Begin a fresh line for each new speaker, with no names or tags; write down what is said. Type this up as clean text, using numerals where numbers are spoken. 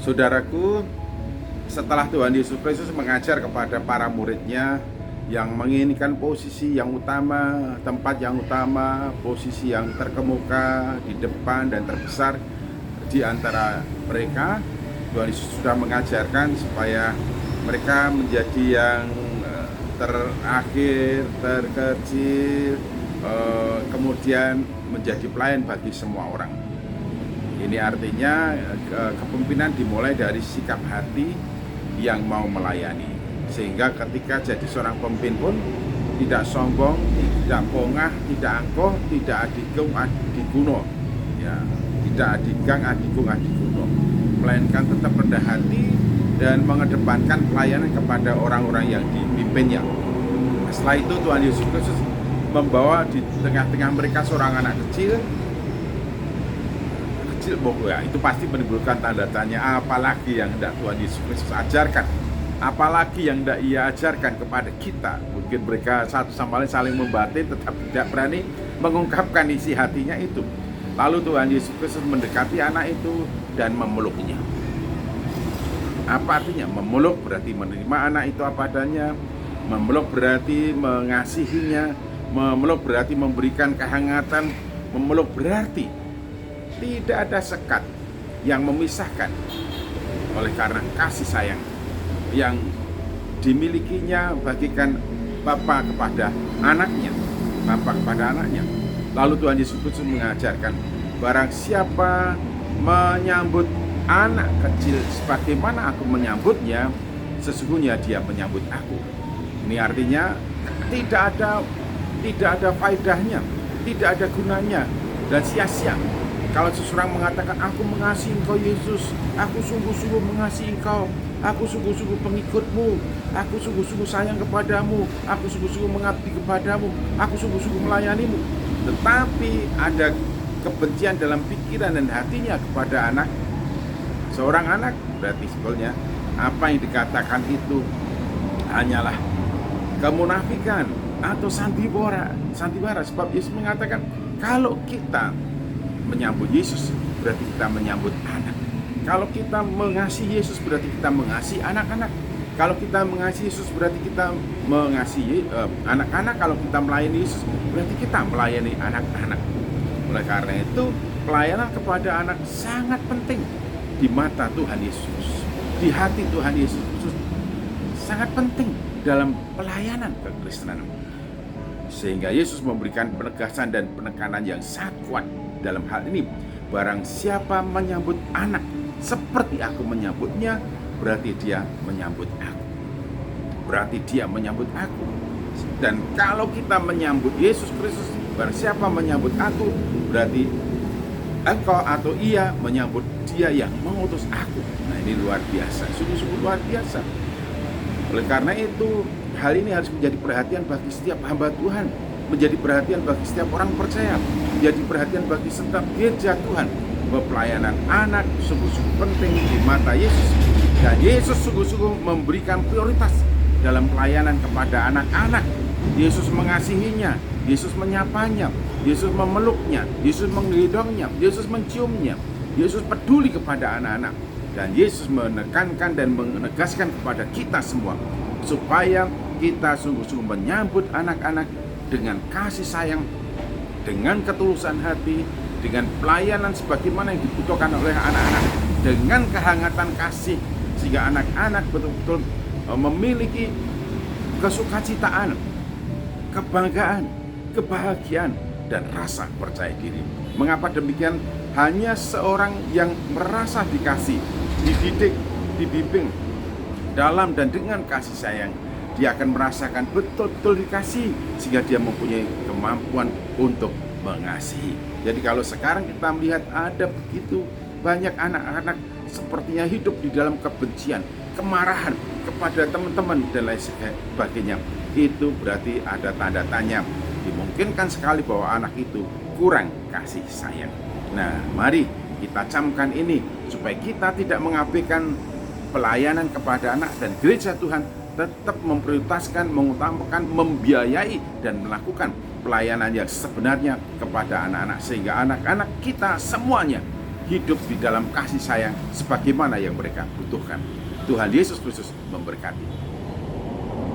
Saudaraku, setelah Tuhan Yesus Kristus mengajar kepada para muridnya yang menginginkan posisi yang utama, tempat yang utama, posisi yang terkemuka di depan dan terbesar di antara mereka, Tuhan Yesus sudah mengajarkan supaya mereka menjadi yang terakhir, terkecil, kemudian menjadi pelayan bagi semua orang. Ini artinya kepemimpinan dimulai dari sikap hati yang mau melayani, sehingga ketika jadi seorang pemimpin pun tidak sombong, tidak pongah, tidak angkuh, tidak adigung adiguno, ya, tidak adigang adigung adiguno, melainkan tetap rendah hati dan mengedepankan pelayanan kepada orang-orang yang dipimpinnya. Setelah itu Tuhan Yesus Kristus membawa di tengah-tengah mereka seorang anak kecil, ya, itu pasti menimbulkan tanda tanya, apalagi yang hendak Tuhan Yesus Kristus ajarkan, apalagi yang hendak Ia ajarkan kepada kita. Mungkin mereka satu sama lain saling membatin, tetapi tidak berani mengungkapkan isi hatinya itu. Lalu Tuhan Yesus Kristus mendekati anak itu dan memeluknya. Apa artinya? Memeluk berarti menerima anak itu apa adanya, memeluk berarti mengasihinya, memeluk berarti memberikan kehangatan, memeluk berarti tidak ada sekat yang memisahkan oleh karena kasih sayang yang dimilikinya bagikan Bapa kepada anaknya, Bapa kepada anaknya. Lalu Tuhan Yesus Kristus mengajarkan, barang siapa menyambut anak kecil sebagaimana aku menyambutnya, sesungguhnya dia menyambut aku. Ini artinya tidak ada faedahnya, tidak ada gunanya dan sia-sia kalau seseorang mengatakan, aku mengasihi engkau Yesus, aku sungguh-sungguh mengasihi engkau, aku sungguh-sungguh pengikutmu, aku sungguh-sungguh sayang kepadamu, aku sungguh-sungguh mengabdi kepadamu, aku sungguh-sungguh melayanimu. Tetapi ada kebencian dalam pikiran dan hatinya kepada anak, seorang anak, berarti sebetulnya apa yang dikatakan itu hanyalah kemunafikan atau sandiwara. Sebab Yesus mengatakan, kalau kita menyambut Yesus berarti kita menyambut anak. Kalau kita mengasihi Yesus berarti kita mengasihi anak-anak. Kalau kita mengasihi Yesus berarti kita mengasihi anak-anak. Kalau kita melayani Yesus berarti kita melayani anak-anak. Oleh karena itu, pelayanan kepada anak sangat penting di mata Tuhan Yesus, di hati Tuhan Yesus Kristus, sangat penting dalam pelayanan kekristenan. Sehingga Yesus memberikan penegasan dan penekanan yang sangat kuat dalam hal ini. Barang siapa menyambut anak seperti aku menyambutnya, berarti dia menyambut aku. Berarti dia menyambut aku. Dan kalau kita menyambut Yesus Kristus, barang siapa menyambut aku, berarti engkau atau ia menyambut dia yang mengutus aku. Nah, ini luar biasa, sungguh-sungguh luar biasa. Oleh karena itu, hal ini harus menjadi perhatian bagi setiap hamba Tuhan, menjadi perhatian bagi setiap orang percaya, menjadi perhatian bagi setiap gereja Tuhan, bahwa pelayanan anak sungguh-sungguh penting di mata Yesus. Dan Yesus sungguh-sungguh memberikan prioritas dalam pelayanan kepada anak-anak. Yesus mengasihinya, Yesus menyapanya, Yesus memeluknya, Yesus menggendongnya, Yesus menciumnya, Yesus peduli kepada anak-anak. Dan Yesus menekankan dan menegaskan kepada kita semua supaya kita sungguh-sungguh menyambut anak-anak dengan kasih sayang, dengan ketulusan hati, dengan pelayanan sebagaimana yang dibutuhkan oleh anak-anak, dengan kehangatan kasih, sehingga anak-anak betul-betul memiliki kesukacitaan, kebanggaan, kebahagiaan, dan rasa percaya diri. Mengapa demikian? Hanya seorang yang merasa dikasih, dididik, dibimbing dalam dan dengan kasih sayang, dia akan merasakan betul-betul dikasih, sehingga dia mempunyai kemampuan untuk mengasihi. Jadi kalau sekarang kita melihat ada begitu banyak anak-anak sepertinya hidup di dalam kebencian, kemarahan kepada teman-teman dan lain sebagainya, itu berarti ada tanda tanya. Dimungkinkan sekali bahwa anak itu kurang kasih sayang. Nah, mari kita camkan ini supaya kita tidak mengabaikan pelayanan kepada anak, dan gereja Tuhan tetap memprioritaskan, mengutamakan, membiayai dan melakukan pelayanan yang sebenarnya kepada anak-anak, sehingga anak-anak kita semuanya hidup di dalam kasih sayang sebagaimana yang mereka butuhkan. Tuhan Yesus Kristus memberkati.